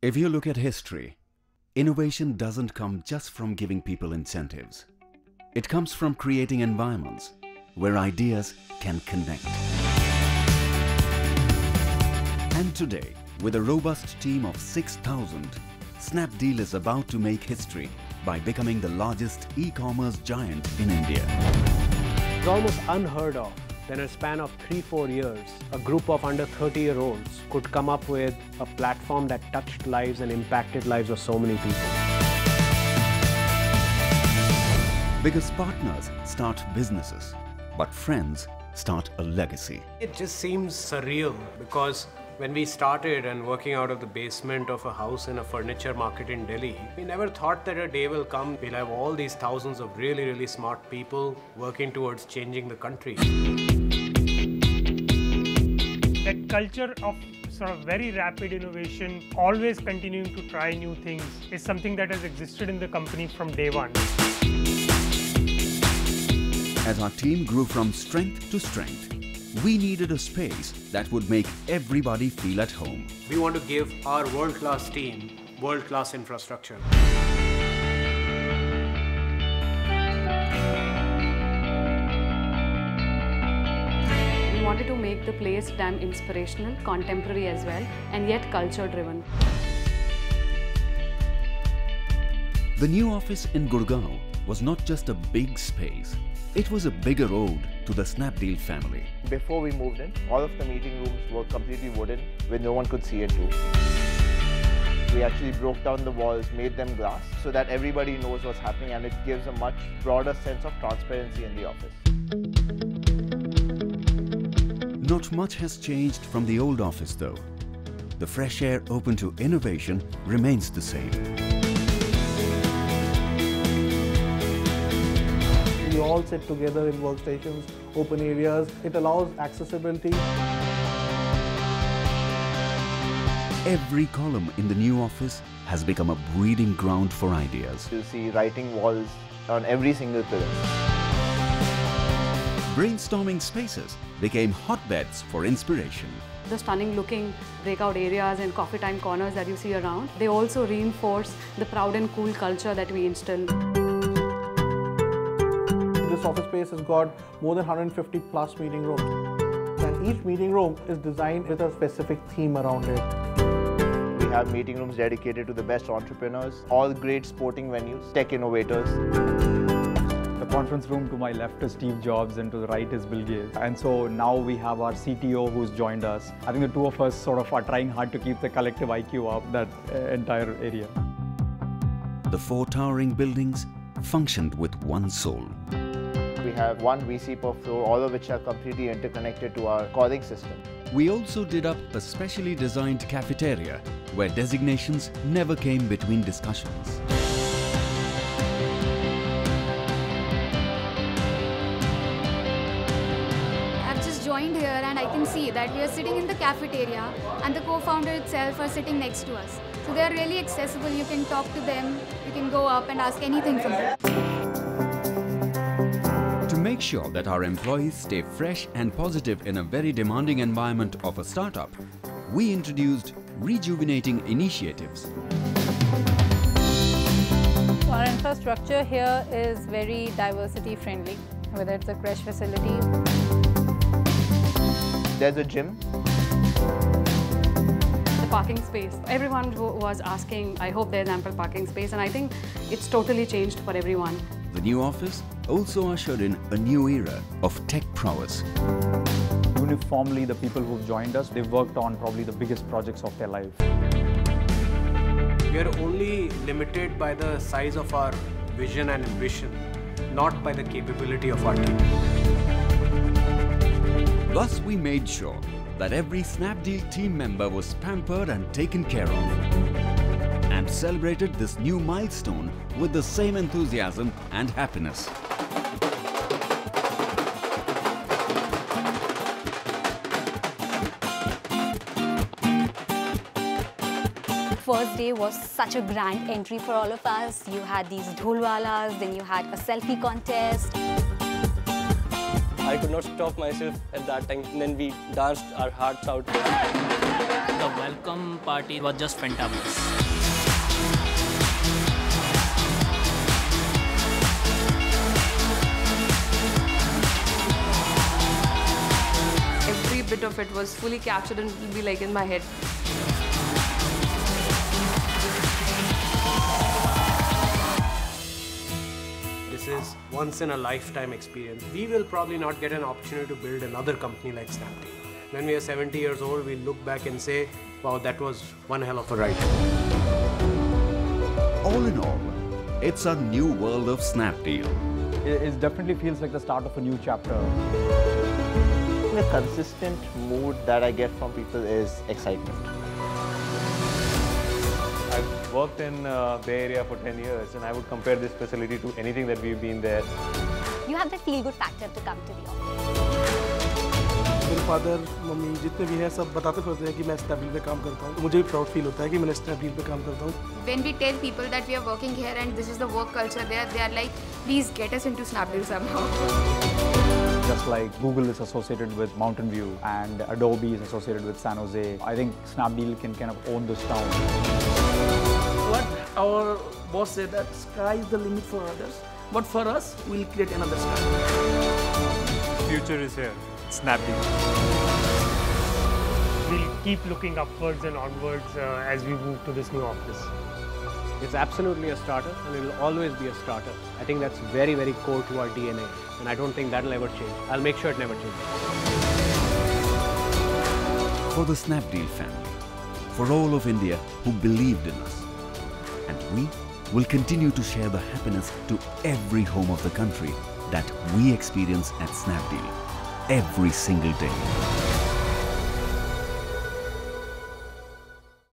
If you look at history, innovation doesn't come just from giving people incentives. It comes from creating environments where ideas can connect. And today, with a robust team of 6,000, Snapdeal is about to make history by becoming the largest e-commerce giant in India. It's almost unheard of that in a span of 3-4 years, a group of under 30-year-olds could come up with a platform that touched lives and impacted lives of so many people. Because partners start businesses, but friends start a legacy. It just seems surreal because when we started and working out of the basement of a house in a furniture market in Delhi, we never thought that a day will come, we'll have all these thousands of really, really smart people working towards changing the country. That culture of sort of very rapid innovation, always continuing to try new things, is something that has existed in the company from day one. As our team grew from strength to strength, we needed a space that would make everybody feel at home. We want to give our world-class team world-class infrastructure. We wanted to make the place damn inspirational, contemporary as well, and yet culture-driven. The new office in Gurgaon was not just a big space. It was a bigger ode to the Snapdeal family. Before we moved in, all of the meeting rooms were completely wooden, where no one could see into. We actually broke down the walls, made them glass, so that everybody knows what's happening, and it gives a much broader sense of transparency in the office. Not much has changed from the old office though. The fresh air open to innovation remains the same. We all sit together in workstations, open areas. It allows accessibility. Every column in the new office has become a breeding ground for ideas. You'll see writing walls on every single pillar. Brainstorming spaces became hotbeds for inspiration. The stunning looking breakout areas and coffee time corners that you see around, they also reinforce the proud and cool culture that we instill. This office space has got more than 150 plus meeting rooms. And each meeting room is designed with a specific theme around it. We have meeting rooms dedicated to the best entrepreneurs, all great sporting venues, tech innovators. The conference room to my left is Steve Jobs and to the right is Bill Gates. And so now we have our CTO who's joined us. I think the two of us sort of are trying hard to keep the collective IQ up, that entire area. The four towering buildings functioned with one soul. We have one VC per floor, all of which are completely interconnected to our calling system. We also did up a specially designed cafeteria where designations never came between discussions. I've just joined here and I can see that we are sitting in the cafeteria and the co-founder itself are sitting next to us. So they are really accessible. You can talk to them, you can go up and ask anything from them. To make sure that our employees stay fresh and positive in a very demanding environment of a startup, we introduced rejuvenating initiatives. Our infrastructure here is very diversity friendly, whether it's a crash facility. There's a gym. The parking space. Everyone was asking, I hope there's ample parking space, and I think it's totally changed for everyone. The new office also ushered in a new era of tech prowess. Uniformly, the people who've joined us, they've worked on probably the biggest projects of their life. We are only limited by the size of our vision and ambition, not by the capability of our team. Thus, we made sure that every Snapdeal team member was pampered and taken care of, and celebrated this new milestone with the same enthusiasm and happiness. First day was such a grand entry for all of us. You had these dholwalas, then you had a selfie contest. I could not stop myself at that time, and then we danced our hearts out. The welcome party was just fantabulous. Every bit of it was fully captured and it will be like in my head. This is once in a lifetime experience. We will probably not get an opportunity to build another company like Snapdeal. When we are 70 years old, we'll look back and say, wow, that was one hell of a ride. All in all, it's a new world of Snapdeal. It definitely feels like the start of a new chapter. The consistent mood that I get from people is excitement. I've worked in Bay Area for 10 years and I would compare this facility to anything that we've been there. You have the feel-good factor to come to the office. मेरे father mummy जितने भी हैं सब बताते रहते हैं कि मैं स्नैपडील पे काम करता हूँ मुझे भी प्राउड फील होता है कि मैंने स्नैपडील पे काम करता हूँ When we tell people that we are working here and this is the work culture there, they are like, please get us into Snapdeal somehow. Just like Google is associated with Mountain View and Adobe is associated with San Jose, I think Snapdeal can kind of own this town. What our boss said, that sky is the limit for others, but for us, we'll create another sky. Future is here. Snapdeal. We'll keep looking upwards and onwards as we move to this new office. It's absolutely a startup and it will always be a startup. I think that's very, very core to our DNA and I don't think that'll ever change. I'll make sure it never changes. For the Snapdeal family, for all of India who believed in us. And we will continue to share the happiness to every home of the country that we experience at Snapdeal every single day.